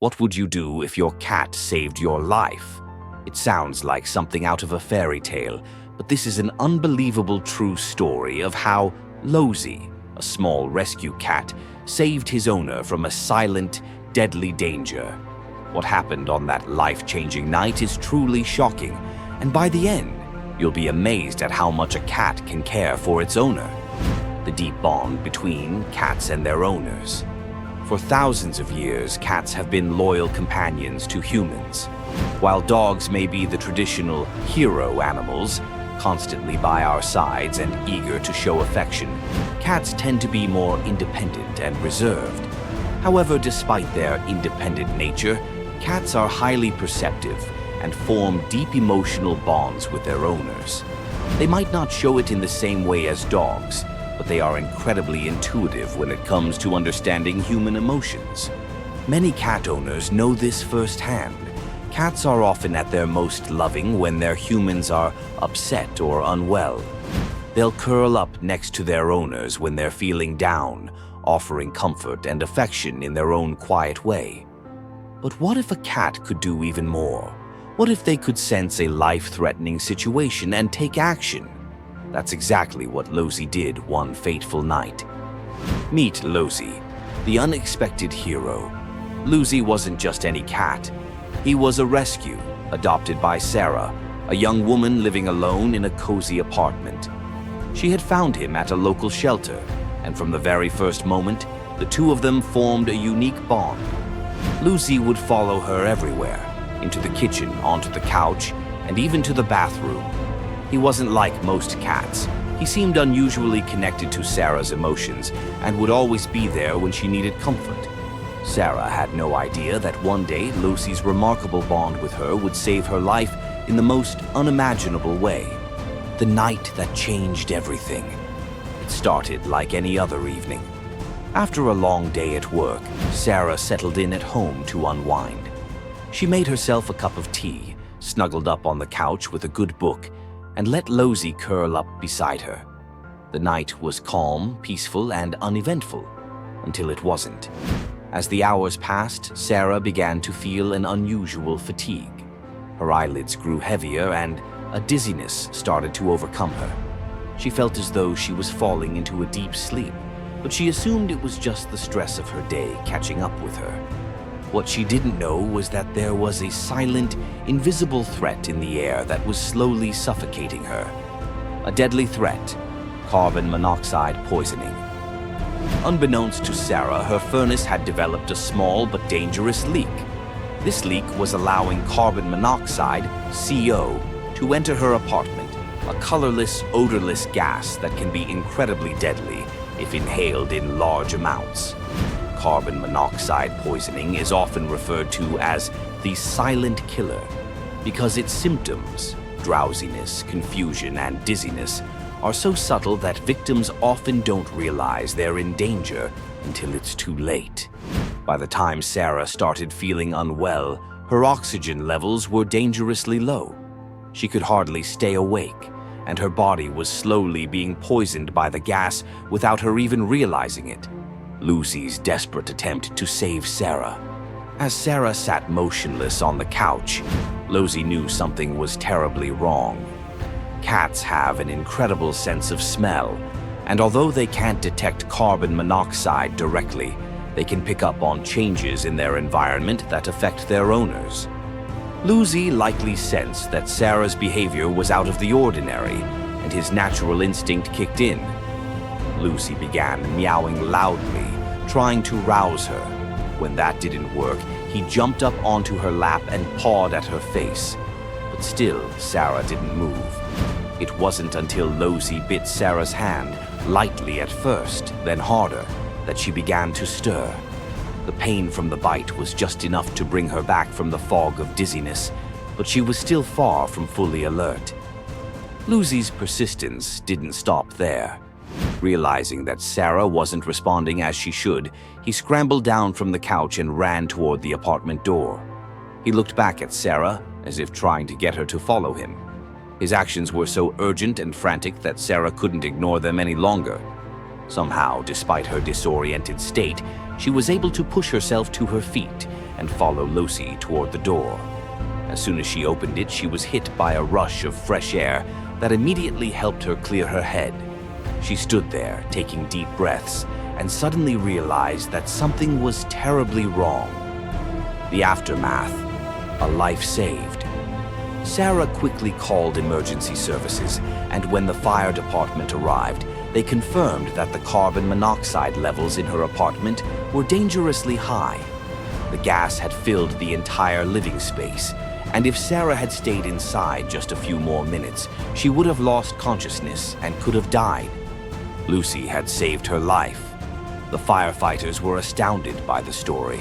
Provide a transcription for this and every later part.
What would you do if your cat saved your life? It sounds like something out of a fairy tale, but this is an unbelievable true story of how 𝐿𝐿, a small rescue cat, saved his owner from a silent, deadly danger. What happened on that life-changing night is truly shocking, and by the end, you'll be amazed at how much a cat can care for its owner. The deep bond between cats and their owners. For thousands of years, cats have been loyal companions to humans. While dogs may be the traditional hero animals, constantly by our sides and eager to show affection, cats tend to be more independent and reserved. However, despite their independent nature, cats are highly perceptive and form deep emotional bonds with their owners. They might not show it in the same way as dogs, but they are incredibly intuitive when it comes to understanding human emotions. Many cat owners know this firsthand. Cats are often at their most loving when their humans are upset or unwell. They'll curl up next to their owners when they're feeling down, offering comfort and affection in their own quiet way. But what if a cat could do even more? What if they could sense a life-threatening situation and take action? That's exactly what 𝐿𝐿𝐫 did one fateful night. Meet 𝐿𝐿𝐫, the unexpected hero. 𝐿𝐿𝐫 wasn't just any cat. He was a rescue, adopted by Sarah, a young woman living alone in a cozy apartment. She had found him at a local shelter, and from the very first moment, the two of them formed a unique bond. 𝐿𝐿𝐫 would follow her everywhere, into the kitchen, onto the couch, and even to the bathroom. He wasn't like most cats. He seemed unusually connected to Sarah's emotions and would always be there when she needed comfort. Sarah had no idea that one day 𝐿𝐿𝐫's remarkable bond with her would save her life in the most unimaginable way. The night that changed everything. It started like any other evening. After a long day at work, Sarah settled in at home to unwind. She made herself a cup of tea, snuggled up on the couch with a good book, and let 𝐿𝐿𝐫 curl up beside her. The night was calm, peaceful, and uneventful, until it wasn't. As the hours passed, Sarah began to feel an unusual fatigue. Her eyelids grew heavier and a dizziness started to overcome her. She felt as though she was falling into a deep sleep, but she assumed it was just the stress of her day catching up with her. What she didn't know was that there was a silent, invisible threat in the air that was slowly suffocating her. A deadly threat, carbon monoxide poisoning. Unbeknownst to Sarah, her furnace had developed a small but dangerous leak. This leak was allowing carbon monoxide, CO, to enter her apartment, a colorless, odorless gas that can be incredibly deadly if inhaled in large amounts. Carbon monoxide poisoning is often referred to as the silent killer because its symptoms, drowsiness, confusion, and dizziness, are so subtle that victims often don't realize they're in danger until it's too late. By the time Sarah started feeling unwell, her oxygen levels were dangerously low. She could hardly stay awake, and her body was slowly being poisoned by the gas without her even realizing it. 𝐿𝐿𝐫's desperate attempt to save Sarah. As Sarah sat motionless on the couch, 𝐿𝐿𝐫 knew something was terribly wrong. Cats have an incredible sense of smell, and although they can't detect carbon monoxide directly, they can pick up on changes in their environment that affect their owners. 𝐿𝐿𝐫 likely sensed that Sarah's behavior was out of the ordinary, and his natural instinct kicked in. 𝐿𝐿𝐫 began meowing loudly, trying to rouse her. When that didn't work, he jumped up onto her lap and pawed at her face. But still, Sarah didn't move. It wasn't until 𝐿𝐿𝐫 bit Sarah's hand, lightly at first, then harder, that she began to stir. The pain from the bite was just enough to bring her back from the fog of dizziness, but she was still far from fully alert. 𝐿𝐿𝐫's persistence didn't stop there. Realizing that Sarah wasn't responding as she should, he scrambled down from the couch and ran toward the apartment door. He looked back at Sarah, as if trying to get her to follow him. His actions were so urgent and frantic that Sarah couldn't ignore them any longer. Somehow, despite her disoriented state, she was able to push herself to her feet and follow 𝐬𝐮𝐬𝐫𝐞 toward the door. As soon as she opened it, she was hit by a rush of fresh air that immediately helped her clear her head. She stood there, taking deep breaths, and suddenly realized that something was terribly wrong. The aftermath: a life saved. Sarah quickly called emergency services, and when the fire department arrived, they confirmed that the carbon monoxide levels in her apartment were dangerously high. The gas had filled the entire living space, and if Sarah had stayed inside just a few more minutes, she would have lost consciousness and could have died. 𝐬𝐮𝐬𝐫𝐞 had saved her life. The firefighters were astounded by the story.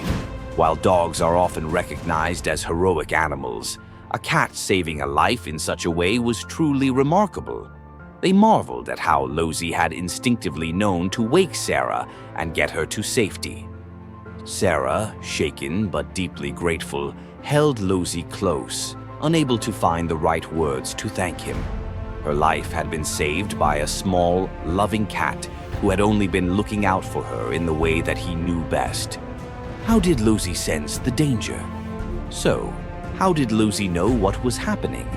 While dogs are often recognized as heroic animals, a cat saving a life in such a way was truly remarkable. They marveled at how 𝐬𝐮𝐬𝐫𝐞 had instinctively known to wake Sarah and get her to safety. Sarah, shaken but deeply grateful, held 𝐬𝐿𝐶 close, unable to find the right words to thank him. Her life had been saved by a small, loving cat who had only been looking out for her in the way that he knew best. How did 𝐬𝐿𝐶 sense the danger? So, how did 𝐬𝐿𝐶 know what was happening?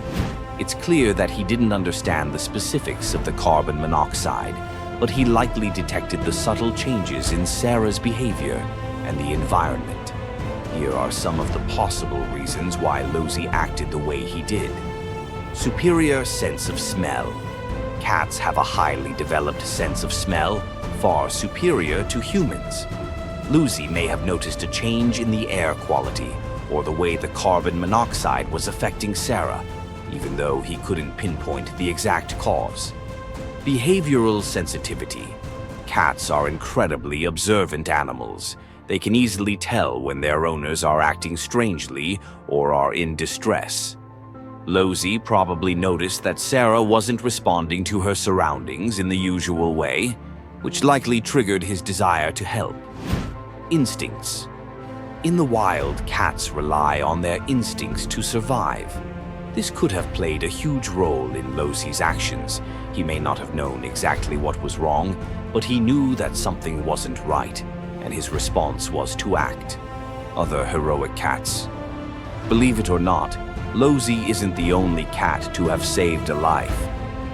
It's clear that he didn't understand the specifics of the carbon monoxide, but he likely detected the subtle changes in Sarah's behavior and the environment. Here are some of the possible reasons why 𝐬𝐿𝐶 acted the way he did. Superior sense of smell. Cats have a highly developed sense of smell, far superior to humans. 𝐬𝐿𝐶 may have noticed a change in the air quality or the way the carbon monoxide was affecting Sarah, even though he couldn't pinpoint the exact cause. Behavioral sensitivity. Cats are incredibly observant animals. They can easily tell when their owners are acting strangely or are in distress. 𝐬𝐿𝐶 probably noticed that Sarah wasn't responding to her surroundings in the usual way, which likely triggered his desire to help. Instincts. In the wild, cats rely on their instincts to survive. This could have played a huge role in 𝐬𝐿𝐶's actions. He may not have known exactly what was wrong, but he knew that something wasn't right, and his response was to act. Other heroic cats. Believe it or not, 𝐬𝐿𝐶 isn't the only cat to have saved a life.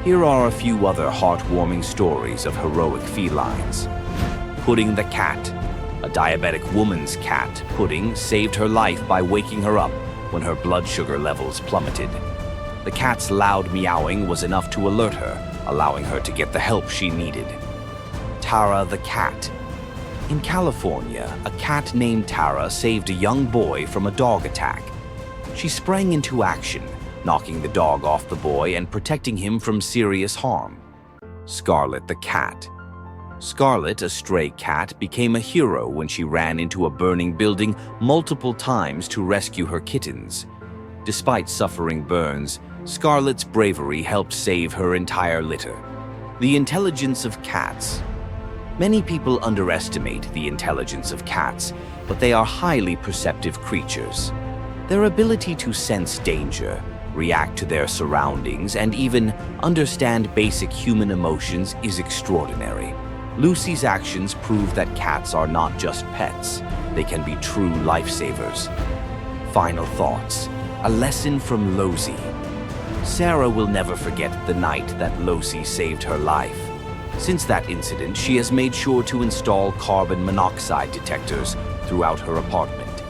Here are a few other heartwarming stories of heroic felines. Pudding the cat. A diabetic woman's cat, Pudding, saved her life by waking her up when her blood sugar levels plummeted. The cat's loud meowing was enough to alert her, allowing her to get the help she needed. Tara the cat. In California, a cat named Tara saved a young boy from a dog attack. She sprang into action, knocking the dog off the boy and protecting him from serious harm. Scarlet the cat. Scarlet, a stray cat, became a hero when she ran into a burning building multiple times to rescue her kittens. Despite suffering burns, Scarlet's bravery helped save her entire litter. The intelligence of cats. Many people underestimate the intelligence of cats, but they are highly perceptive creatures. Their ability to sense danger, react to their surroundings, and even understand basic human emotions is extraordinary. 𝐬𝐶's actions prove that cats are not just pets, they can be true lifesavers. Final thoughts. A lesson from 𝐬𝐿𝐶. Sarah will never forget the night that 𝐬𝐿𝐶 saved her life. Since that incident, she has made sure to install carbon monoxide detectors throughout her apartment.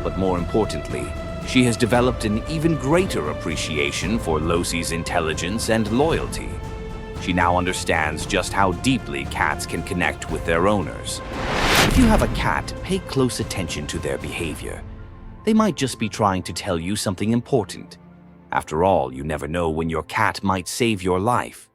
But more importantly, she has developed an even greater appreciation for 𝐬𝐿𝐶's intelligence and loyalty. She now understands just how deeply cats can connect with their owners. If you have a cat, pay close attention to their behavior. They might just be trying to tell you something important. After all, you never know when your cat might save your life.